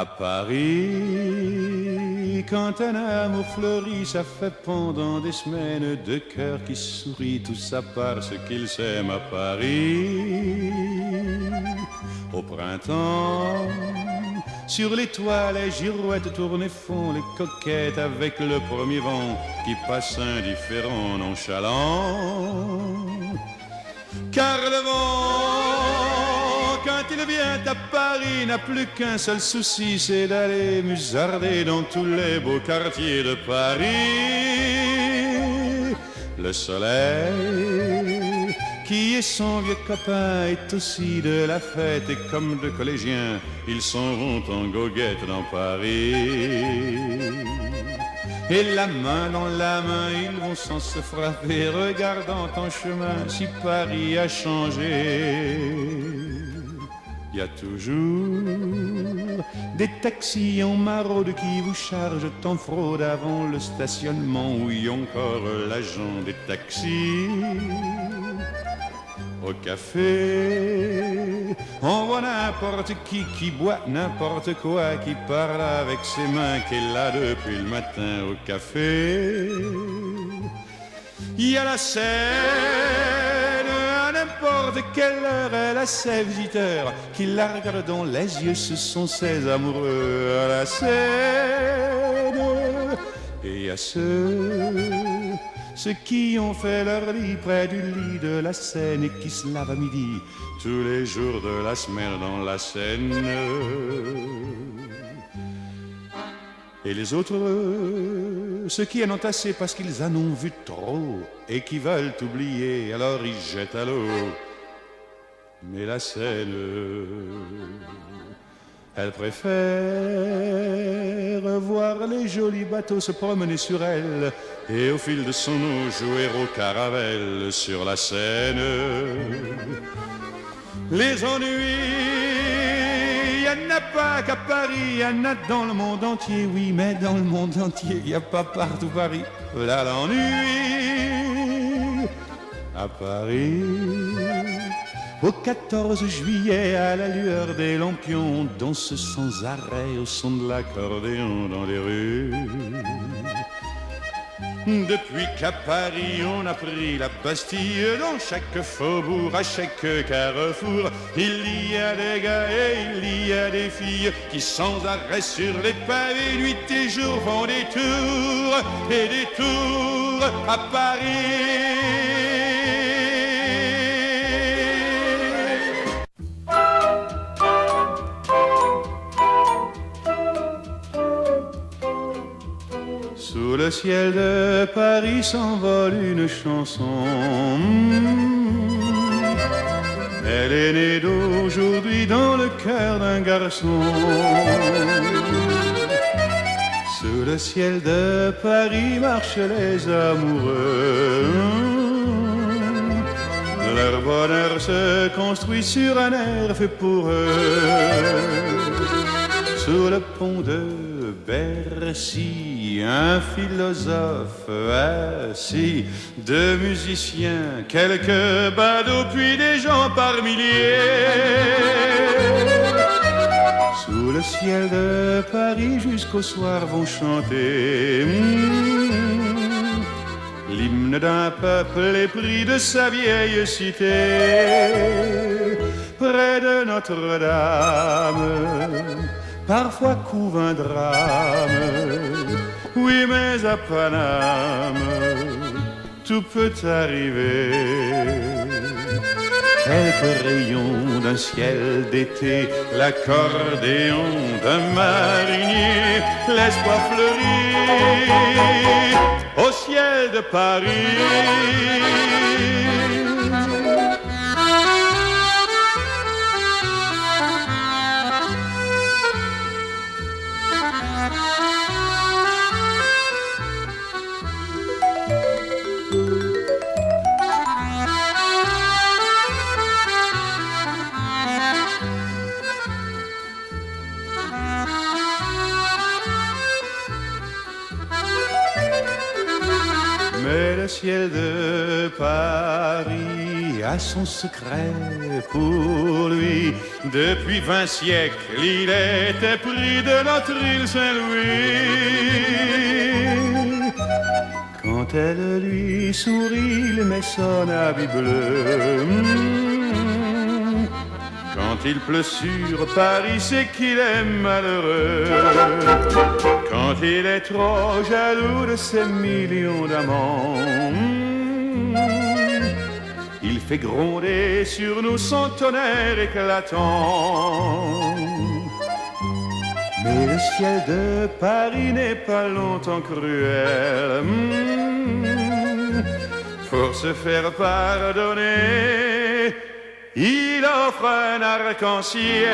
À Paris, quand un amour fleurit, ça fait pendant des semaines deux cœurs qui sourient, tout ça parce qu'ils s'aiment à Paris. Au printemps, sur les toits, les girouettes tournent et font les coquettes avec le premier vent qui passe indifférent, nonchalant. Car le vent, quand il vient à Paris, n'a plus qu'un seul souci, c'est d'aller musarder dans tous les beaux quartiers de Paris. Le soleil, qui est son vieux copain, est aussi de la fête, et comme deux collégiens, ils s'en vont en goguette dans Paris. Et la main dans la main, ils vont sans se frapper, regardant en chemin si Paris a changé. Il y a toujours des taxis en maraude qui vous chargent en fraude avant le stationnement. Oui, encore l'agent des taxis. Au café, on voit n'importe qui boit n'importe quoi, qui parle avec ses mains, qui est là depuis le matin au café. Il y a la Seine, à n'importe quelle heure, elle a ses visiteurs qui la regardent dans les yeux, ce sont ses amoureux à la Seine. Et il y a ceux qui ont fait leur lit près du lit de la Seine et qui se lavent à midi tous les jours de la semaine dans la Seine. Et les autres, ceux qui en ont assez parce qu'ils en ont vu trop et qui veulent oublier, alors ils jettent à l'eau. Mais la Seine, elle préfère voir les jolis bateaux se promener sur elle et au fil de son eau jouer au caravelle sur la Seine. Les ennuis, il n'y en a pas qu'à Paris, il y en a dans le monde entier, oui, mais dans le monde entier, il n'y a pas partout Paris. Là l'ennui, à Paris. Au 14 juillet, à la lueur des lampions, on danse sans arrêt au son de l'accordéon dans les rues. Depuis qu'à Paris on a pris la Bastille, dans chaque faubourg, à chaque carrefour, il y a des gars et il y a des filles qui sans arrêt sur les pavés, nuit et jour, font des tours et des tours à Paris. Sous le ciel de Paris s'envole une chanson. Elle est née d'aujourd'hui dans le cœur d'un garçon. Sous le ciel de Paris marchent les amoureux. Leur bonheur se construit sur un air fait pour eux. Sous le pont de Bercy, un philosophe assis, deux musiciens, quelques badauds, puis des gens par milliers. Sous le ciel de Paris jusqu'au soir vont chanter l'hymne d'un peuple épris de sa vieille cité. Près de Notre-Dame, parfois couve un drame, oui mais à Paname, tout peut arriver. Quelques rayons d'un ciel d'été, l'accordéon d'un marinier, l'espoir fleurit au ciel de Paris. ciel de Paris a son secret pour lui. Depuis 20 siècles, il était pris de notre île Saint-Louis. Quand elle lui sourit, il met son habit bleu. Quand il pleut sur Paris, c'est qu'il est malheureux. Quand il est trop jaloux de ses millions d'amants, il fait gronder sur nous son tonnerre éclatant. Mais le ciel de Paris n'est pas longtemps cruel. Pour se faire pardonner, il offre un arc-en-ciel.